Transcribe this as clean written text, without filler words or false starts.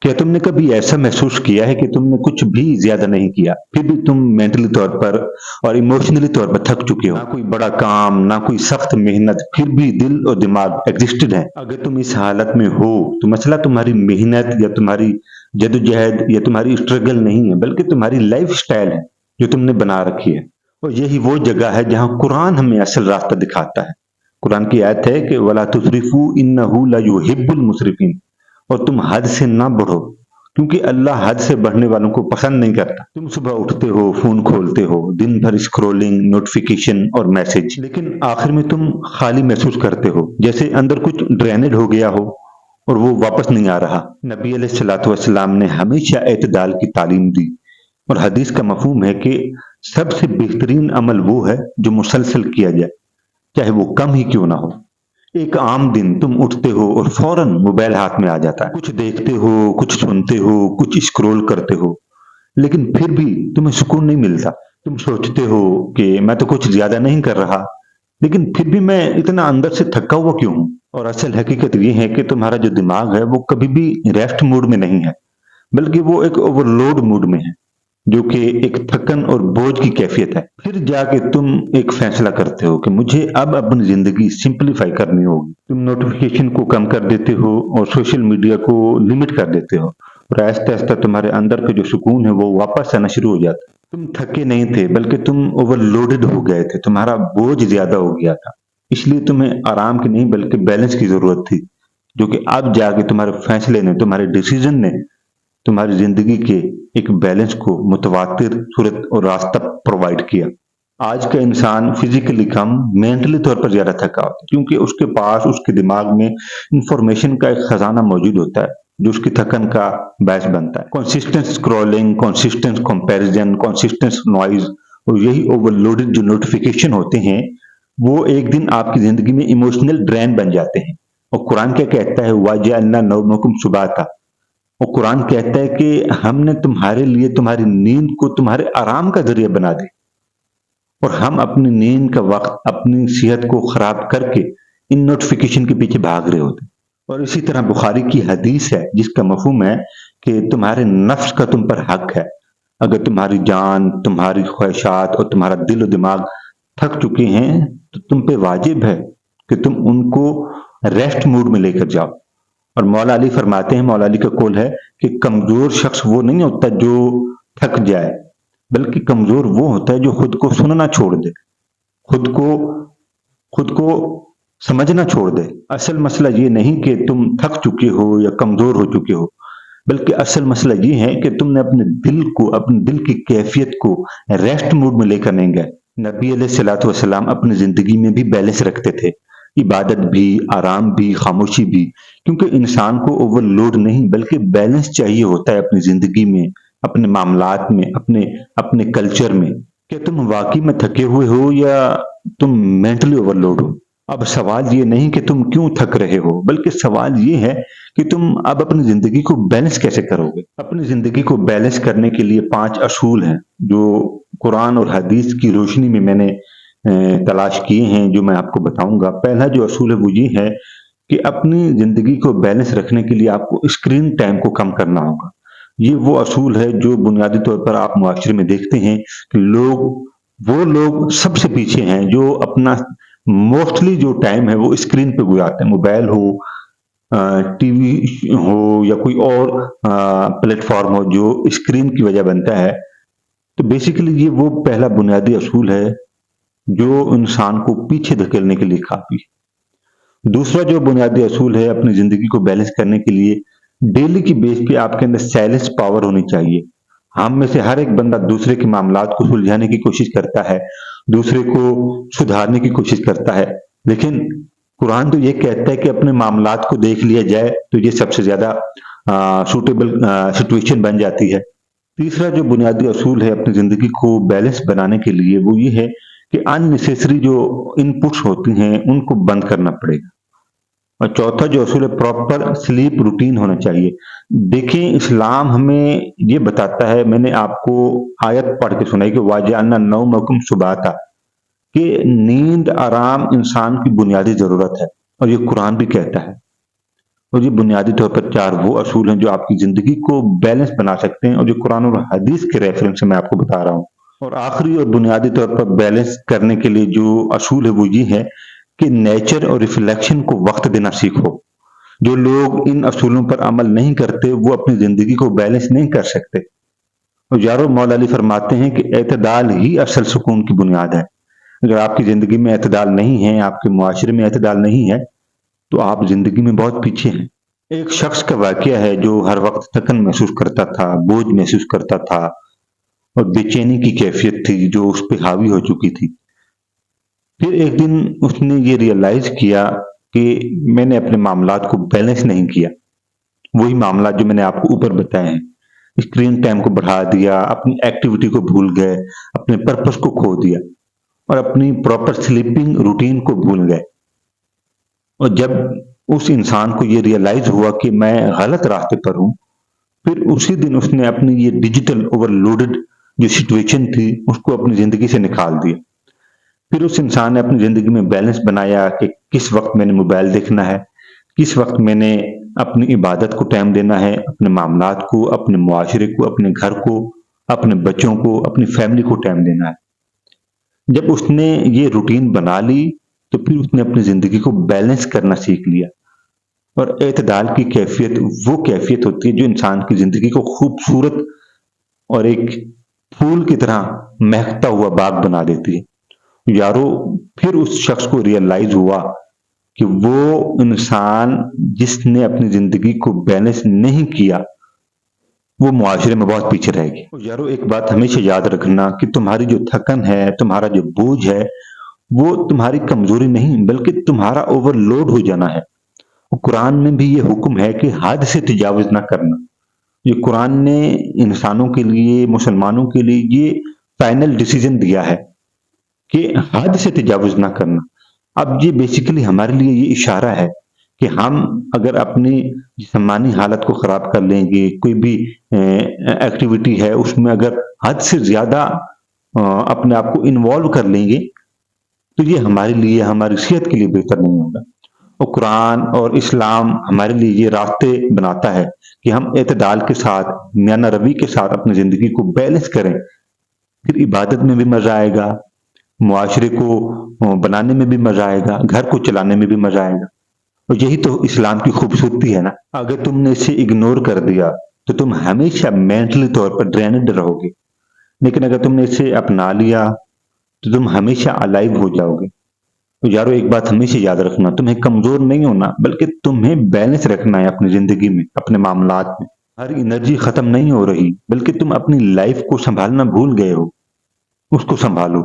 क्या तुमने कभी ऐसा महसूस किया है कि तुमने कुछ भी ज़्यादा नहीं किया, फिर भी तुम मेंटली तौर पर और इमोशनली तौर पर थक चुके हो? ना कोई बड़ा काम, ना कोई सख्त मेहनत, फिर भी दिल और दिमाग एग्ज़िस्टेड है। अगर तुम इस हालत में हो, तो मसला तुम्हारी मेहनत या तुम्हारी जद्दोजहद या तुम्हारी स्ट्रगल नहीं है, बल्कि तुम्हारी लाइफ़स्टाइल है, जो तुमने बना रखी है। और यही वो जगह है जहाँ कुरान हमें असल रास्ता दिखाता है। कुरान की आयत है कि वला तुसरिफू इन्नहु ला युहिब्बुल मुसरिफीन, और तुम हद से ना बढ़ो, क्योंकि अल्लाह हद से बढ़ने वालों को पसंद नहीं करता। तुम सुबह उठते हो, फोन खोलते हो, दिन भर स्क्रॉलिंग, नोटिफिकेशन और मैसेज, लेकिन आखिर में तुम खाली महसूस करते हो, जैसे अंदर कुछ ड्रेनेड हो गया हो और वो वापस नहीं आ रहा। नबी अलैहिस्सलातु वस्सलाम ने हमेशा एतदाल की तालीम दी, और हदीस का मफहूम है कि सबसे बेहतरीन अमल वो है जो मुसलसल किया जाए, चाहे वो कम ही क्यों ना हो। एक आम दिन तुम उठते हो और फौरन मोबाइल हाथ में आ जाता है। कुछ देखते हो, कुछ सुनते हो, कुछ स्क्रॉल करते हो, लेकिन फिर भी तुम्हें सुकून नहीं मिलता। तुम सोचते हो कि मैं तो कुछ ज़्यादा नहीं कर रहा, लेकिन फिर भी मैं इतना अंदर से थका हुआ क्यों हूँ? और असल हकीकत ये है कि तुम्हारा जो दिमाग है, वो कभी भी रेस्ट मोड में नहीं है, बल्कि वो एक ओवरलोड मूड में है, जो कि एक थकन और बोझ की कैफियत है। फिर जाके तुम एक फैसला करते हो कि मुझे अब अपनी ज़िंदगी सिंप्लीफाई करनी होगी। तुम नोटिफ़िकेशन को कम कर देते हो और सोशल मीडिया को लिमिट कर देते हो, और आहिस्ता-आहिस्ता तुम्हारे अंदर का जो सुकून है, वो वापस आना शुरू हो जाता है। तुम थके नहीं थे, बल्कि तुम ओवरलोडेड हो गए थे, तुम्हारा बोझ ज़्यादा हो गया था। इसलिए तुम्हें आराम की नहीं, बल्कि बैलेंस की ज़रूरत थी, जो कि अब जाके तुम्हारे फैसले ने, तुम्हारे डिसीज़न ने तुम्हारी ज़िंदगी के एक बैलेंस को मुतवातिर सूरत और रास्ता प्रोवाइड किया। आज का इंसान फिज़िकली कम, मेंटली तौर पर ज़्यादा थका होता है, क्योंकि उसके पास, उसके दिमाग में इन्फॉर्मेशन का एक खजाना मौजूद होता है, जो उसकी थकन का बायस बनता है। Consistent scrolling, consistent comparison, consistent noise और यही ओवरलोडेड जो नोटिफ़िकेशन होते हैं, वो एक दिन आपकी ज़िंदगी में इमोशनल ड्रेन बन जाते हैं। और कुरान क्या कहता है, वजअलना नौमकुम सुबाता, और कुरान कहता है कि हमने तुम्हारे लिए तुम्हारी नींद को तुम्हारे आराम का ज़रिया बना दी, और हम अपनी नींद का वक़्त, अपनी सेहत को ख़राब करके इन नोटिफ़िकेशन के पीछे भाग रहे होते हैं। और इसी तरह बुखारी की हदीस है, जिसका मफ़हूम है कि तुम्हारे नफ्स का तुम पर हक़ है। अगर तुम्हारी जान, तुम्हारी ख्वाहिशात और तुम्हारा दिल और दिमाग थक चुके हैं, तो तुम पे वाजिब है कि तुम उनको रेस्ट मोड में लेकर जाओ। और मौला अली फरमाते हैं, मौला अली का कौल है कि कमज़ोर शख्स वो नहीं होता जो थक जाए, बल्कि कमज़ोर वो होता है जो खुद को सुनना छोड़ दे, खुद को खुद को समझना छोड़ दे। असल मसला ये नहीं कि तुम थक चुके हो या कमज़ोर हो चुके हो, बल्कि असल मसला ये है कि तुमने अपने दिल को, अपने दिल की कैफियत को रेस्ट मोड में लेकर नहीं गए। नबी अलैहिस्सलातु वस्सलाम अपनी ज़िंदगी में भी बैलेंस रखते थे, इबादत भी, आराम भी, खामोशी भी, क्योंकि इंसान को ओवरलोड नहीं, बल्कि बैलेंस चाहिए होता है अपनी ज़िंदगी में, अपने मामलात में, अपने अपने कल्चर में। क्या तुम वाक़ई में थके हुए हो या तुम मेंटली ओवरलोड हो? अब सवाल ये नहीं कि तुम क्यों थक रहे हो, बल्कि सवाल ये है कि तुम अब अपनी ज़िंदगी को बैलेंस कैसे करोगे? अपनी ज़िंदगी को बैलेंस करने के लिए 5 असूल हैं, जो कुरान और हदीस की रोशनी में मैंने तलाश किए हैं, जो मैं आपको बताऊँगा। पहला जो असूल है वो ये है कि अपनी ज़िंदगी को बैलेंस रखने के लिए आपको स्क्रीन टाइम को कम करना होगा। ये वो असूल है जो बुनियादी तौर पर आप मुआशरे में देखते हैं कि वो लोग सबसे पीछे हैं जो अपना मोस्टली जो टाइम है वो स्क्रीन पे गुज़ारते हैं। मोबाइल हो, टीवी हो या कोई और प्लेटफ़ॉर्म हो जो स्क्रीन की वजह बनता है। तो बेसिकली ये वो पहला बुनियादी असूल है जो इंसान को पीछे धकेलने के लिए काफ़ी है। दूसरा जो बुनियादी असूल है अपनी ज़िंदगी को बैलेंस करने के लिए, डेली की बेस पे आपके अंदर साइलेंस पावर होनी चाहिए। हम में से हर एक बंदा दूसरे के मामलात को सुलझाने की कोशिश करता है, दूसरे को सुधारने की कोशिश करता है, लेकिन कुरान तो ये कहता है कि अपने मामलात को देख लिया जाए, तो ये सबसे ज़्यादा सूटेबल सिचुएशन बन जाती है। तीसरा जो बुनियादी असूल है अपनी ज़िंदगी को बैलेंस बनाने के लिए, वो ये है कि अननेसेसरी जो इनपुट्स होती हैं, उनको बंद करना पड़ेगा। और चौथा जो असूल है, प्रॉपर स्लीप रूटीन होना चाहिए। देखें, इस्लाम हमें ये बताता है, मैंने आपको आयत पढ़ के सुनाई कि वाजअलना नौमकुम सुबाता, कि नींद, आराम इंसान की बुनियादी ज़रूरत है, और ये कुरान भी कहता है। اور یہ بنیادی طور پر 4 وہ اصول ہیں جو آپ کی زندگی کو بیلنس بنا سکتے ہیں اور جو قرآن اور حدیث کے ریفرنس سے میں آپ کو بتا رہا ہوں۔ اور آخری اور بنیادی طور پر بیلنس کرنے کے لیے جو اصول ہے وہ یہ ہے کہ نیچر اور ریفلیکشن کو وقت دینا سیکھو۔ جو لوگ ان اصولوں پر عمل نہیں کرتے وہ اپنی زندگی کو بیلنس نہیں کر سکتے۔ اور یارو مولا علی فرماتے ہیں کہ اعتدال ہی اصل سکون کی بنیاد ہے۔ اگر آپ کی زندگی میں اعتدال نہیں ہے، آپ کے معاشرے میں اعتدال نہیں ہے، تو آپ زندگی میں بہت پیچھے ہیں۔ ایک شخص کا واقعہ ہے جو ہر وقت تھکن محسوس کرتا تھا، بوجھ محسوس کرتا تھا اور بے چینی کی کیفیت تھی جو اس پہ حاوی ہو چکی تھی۔ پھر ایک دن اس نے یہ ریئلائز کیا کہ میں نے اپنے معاملات کو بیلنس نہیں کیا۔ وہی معاملات جو میں نے آپ کو اوپر بتائے ہیں، اسکرین ٹائم کو بڑھا دیا، اپنی ایکٹیویٹی کو بھول گئے، اپنے پرپس کو کھو دیا اور اپنی پراپر سلیپنگ روٹین کو بھول گئے۔ اور جب اس انسان کو یہ ریئلائز ہوا کہ میں غلط راستے پر ہوں، پھر اسی دن اس نے اپنی یہ ڈیجیٹل اوور لوڈڈ جو سچویشن تھی اس کو اپنی زندگی سے نکال دیا۔ پھر اس انسان نے اپنی زندگی میں بیلنس بنایا کہ کس وقت میں نے موبائل دیکھنا ہے، کس وقت میں نے اپنی عبادت کو ٹائم دینا ہے، اپنے معاملات کو، اپنے معاشرے کو، اپنے گھر کو، اپنے بچوں کو، اپنی فیملی کو ٹائم دینا ہے۔ جب اس نے یہ روٹین بنا لی تو پھر اس نے اپنی زندگی کو بیلنس کرنا سیکھ لیا۔ اور اعتدال کی کیفیت وہ کیفیت ہوتی ہے جو انسان کی زندگی کو خوبصورت اور ایک پھول کی طرح مہکتا ہوا باغ بنا دیتی ہے۔ یارو پھر اس شخص کو ریئلائز ہوا کہ وہ انسان جس نے اپنی زندگی کو بیلنس نہیں کیا وہ معاشرے میں بہت پیچھے رہے گی۔ یارو ایک بات ہمیشہ یاد رکھنا کہ تمہاری جو تھکن ہے، تمہارا جو بوجھ ہے، وہ تمہاری کمزوری نہیں بلکہ تمہارا اوور لوڈ ہو جانا ہے۔ قرآن میں بھی یہ حکم ہے کہ حد سے تجاوز نہ کرنا۔ یہ قرآن نے انسانوں کے لیے، مسلمانوں کے لیے یہ فائنل ڈیسیجن دیا ہے کہ حد سے تجاوز نہ کرنا۔ اب یہ بیسیکلی ہمارے لیے یہ اشارہ ہے کہ ہم اگر اپنی جسمانی حالت کو خراب کر لیں گے، کوئی بھی ایکٹیویٹی ہے اس میں اگر حد سے زیادہ اپنے آپ کو انوالو کر لیں گے تو یہ ہمارے لیے، ہماری صحت کے لیے بہتر نہیں ہوگا۔ اور قرآن اور اسلام ہمارے لیے یہ راستے بناتا ہے کہ ہم اعتدال کے ساتھ، میانہ روی کے ساتھ اپنی زندگی کو بیلنس کریں۔ پھر عبادت میں بھی مزہ آئے گا، معاشرے کو بنانے میں بھی مزہ آئے گا، گھر کو چلانے میں بھی مزہ آئے گا۔ اور یہی تو اسلام کی خوبصورتی ہے نا۔ اگر تم نے اسے اگنور کر دیا تو تم ہمیشہ مینٹلی طور پر ڈرینڈ رہو گے، لیکن اگر تم نے اسے اپنا لیا تو تم ہمیشہ الائیو ہو جاؤ گے۔ تو یارو ایک بات ہمیشہ یاد رکھنا، تمہیں کمزور نہیں ہونا بلکہ تمہیں بیلنس رکھنا ہے اپنی زندگی میں، اپنے معاملات میں۔ ہر انرجی ختم نہیں ہو رہی بلکہ تم اپنی لائف کو سنبھالنا بھول گئے ہو، اس کو سنبھالو۔